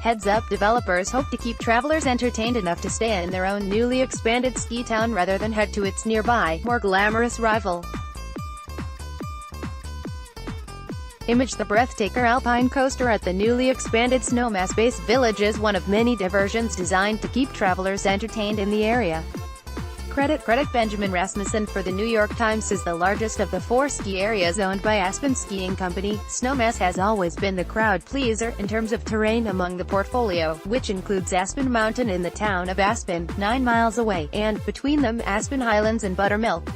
Heads up, developers hope to keep travelers entertained enough to stay in their own newly expanded ski town rather than head to its nearby, more glamorous rival. ImageThe Breathtaker Alpine Coaster at the newly expanded Snowmass Base Village is one of many diversions designed to keep travelers entertained in the area. CreditCreditBenjamin Rasmussen for the New York Times says the largest of the 4 ski areas owned by Aspen Skiing Company, Snowmass has always been the crowd pleaser in terms of terrain among the portfolio, which includes Aspen Mountain in the town of Aspen, 9 miles away, and, between them, Aspen Highlands and Buttermilk.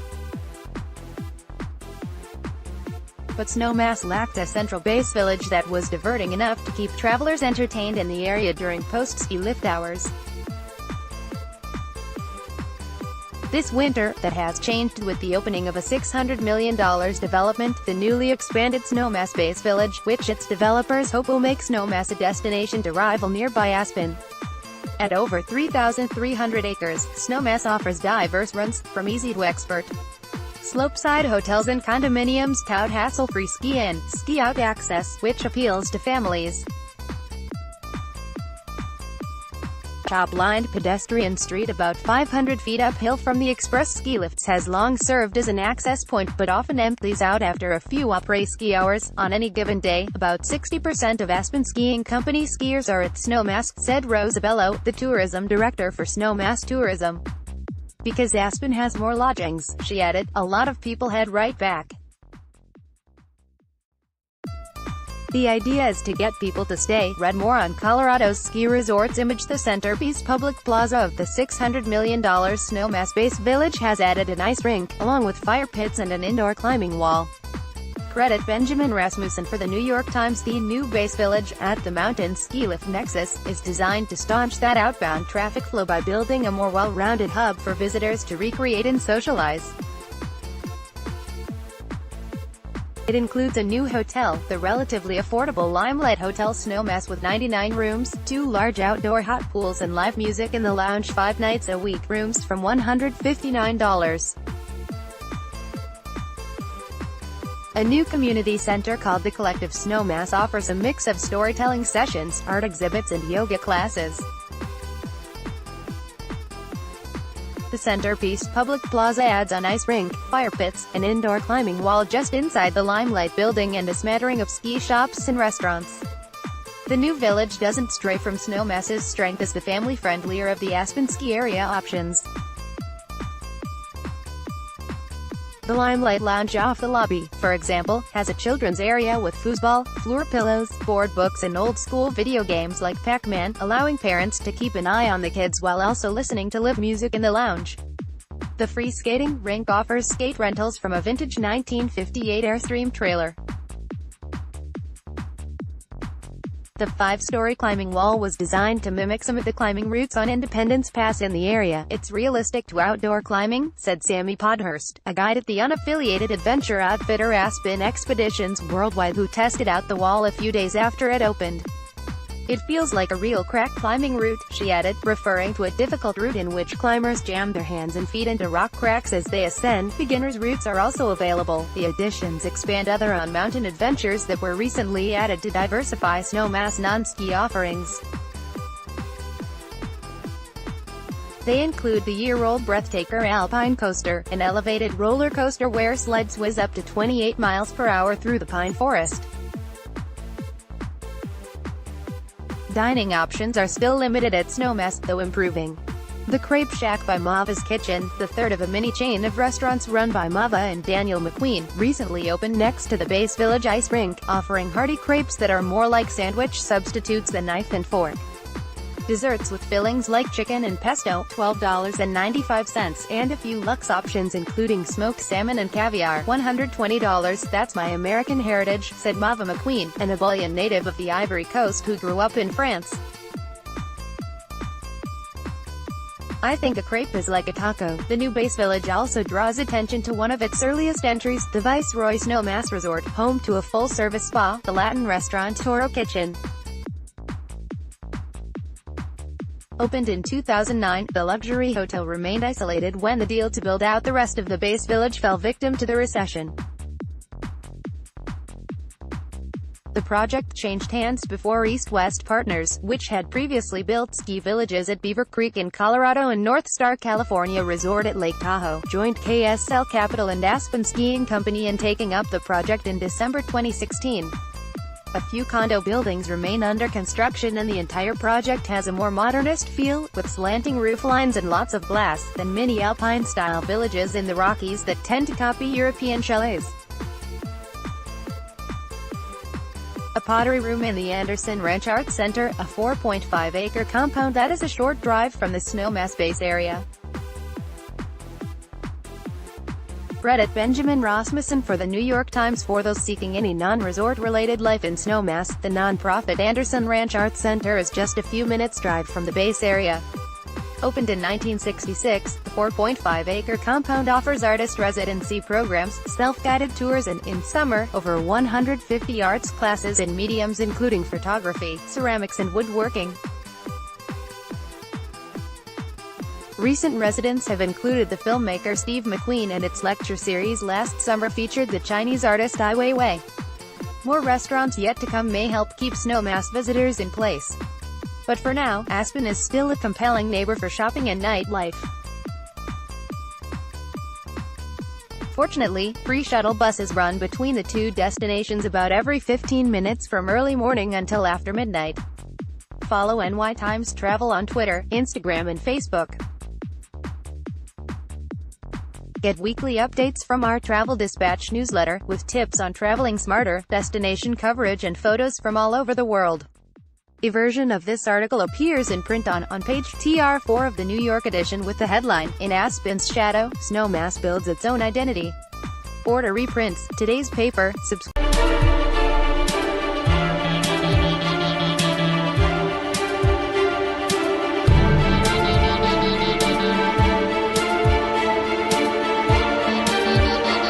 But Snowmass lacked a central base village that was diverting enough to keep travelers entertained in the area during post-ski lift hours. This winter, that has changed with the opening of a $600 million development, the newly expanded Snowmass Base Village, which its developers hope will make Snowmass a destination to rival nearby Aspen. At over 3,300 acres, Snowmass offers diverse runs, from easy to expert. Slopeside hotels and condominiums tout hassle-free ski-in, ski-out access, which appeals to families. Top-lined pedestrian street about 500 feet uphill from the express ski lifts has long served as an access point but often empties out after a few après-ski hours. On any given day, about 60% of Aspen Skiing Company skiers are at Snowmass, said Rosabello, the tourism director for Snowmass Tourism. Because Aspen has more lodgings, she added, a lot of people head right back. The idea is to get people to stay. Read more on Colorado's ski resorts. Image the centerpiece public plaza of the $600 million Snowmass Base Village has added an ice rink, along with fire pits and an indoor climbing wall. CreditBenjamin Rasmussen for the New York Times. The new base village, at the mountain ski lift nexus, is designed to staunch that outbound traffic flow by building a more well-rounded hub for visitors to recreate and socialize. It includes a new hotel, the relatively affordable Limelight Hotel Snowmass with 99 rooms, 2 large outdoor hot pools and live music in the lounge 5 nights a week, rooms from $159. A new community center called the Collective Snowmass offers a mix of storytelling sessions, art exhibits and yoga classes. The centerpiece public plaza adds an ice rink, fire pits, an indoor climbing wall just inside the Limelight building and a smattering of ski shops and restaurants. The new village doesn't stray from Snowmass's strength as the family-friendlier of the Aspen ski area options. The Limelight Lounge off the lobby, for example, has a children's area with foosball, floor pillows, board books and old-school video games like Pac-Man, allowing parents to keep an eye on the kids while also listening to live music in the lounge. The free skating rink offers skate rentals from a vintage 1958 Airstream trailer. The 5-story climbing wall was designed to mimic some of the climbing routes on Independence Pass in the area. It's realistic to outdoor climbing, said Sammy Podhurst, a guide at the unaffiliated adventure outfitter Aspen Expeditions Worldwide who tested out the wall a few days after it opened. It feels like a real crack climbing route, she added, referring to a difficult route in which climbers jam their hands and feet into rock cracks as they ascend. Beginners' routes are also available. The additions expand other on-mountain adventures that were recently added to diversify Snowmass non-ski offerings. They include the year-old Breathtaker Alpine Coaster, an elevated roller coaster where sleds whiz up to 28 miles per hour through the pine forest. Dining options are still limited at Snowmass, though improving. The Crepe Shack by Mava's Kitchen, the third of a mini chain of restaurants run by Mava and Daniel McQueen, recently opened next to the Base Village ice rink, offering hearty crepes that are more like sandwich substitutes than knife and fork. Desserts with fillings like chicken and pesto, $12.95, and a few luxe options including smoked salmon and caviar, $120. That's my American heritage, said Mava McQueen, an Abolian native of the Ivory Coast who grew up in France. I think a crepe is like a taco. The new Base Village also draws attention to one of its earliest entries, the Viceroy Snowmass Resort, home to a full-service spa, the Latin restaurant Toro Kitchen. Opened in 2009, the luxury hotel remained isolated when the deal to build out the rest of the Base Village fell victim to the recession. The project changed hands before East-West Partners, which had previously built ski villages at Beaver Creek in Colorado and North Star California Resort at Lake Tahoe, joined KSL Capital and Aspen Skiing Company in taking up the project in December 2016. A few condo buildings remain under construction and the entire project has a more modernist feel, with slanting roof lines and lots of glass, than many alpine-style villages in the Rockies that tend to copy European chalets. A pottery room in the Anderson Ranch Arts Center, a 4.5-acre compound that is a short drive from the Snowmass Base area. CreditCreditBenjamin Rasmussen for the New York Times. For those seeking any non-resort related life in Snowmass, the non-profit Anderson Ranch Arts Center is just a few minutes' drive from the base area. Opened in 1966, the 4.5-acre compound offers artist residency programs, self-guided tours and, in summer, over 150 arts classes in mediums including photography, ceramics and woodworking. Recent residents have included the filmmaker Steve McQueen, and its lecture series last summer featured the Chinese artist Ai Weiwei. More restaurants yet to come may help keep Snowmass visitors in place. But for now, Aspen is still a compelling neighbor for shopping and nightlife. Fortunately, free shuttle buses run between the two destinations about every 15 minutes from early morning until after midnight. Follow NY Times Travel on Twitter, Instagram and Facebook. Get weekly updates from our Travel Dispatch newsletter, with tips on traveling smarter, destination coverage and photos from all over the world. A version of this article appears in print on page TR4 of the New York edition with the headline, "In Aspen's Shadow, Snowmass Builds Its Own Identity." Order reprints. Today's paper. Subscribe.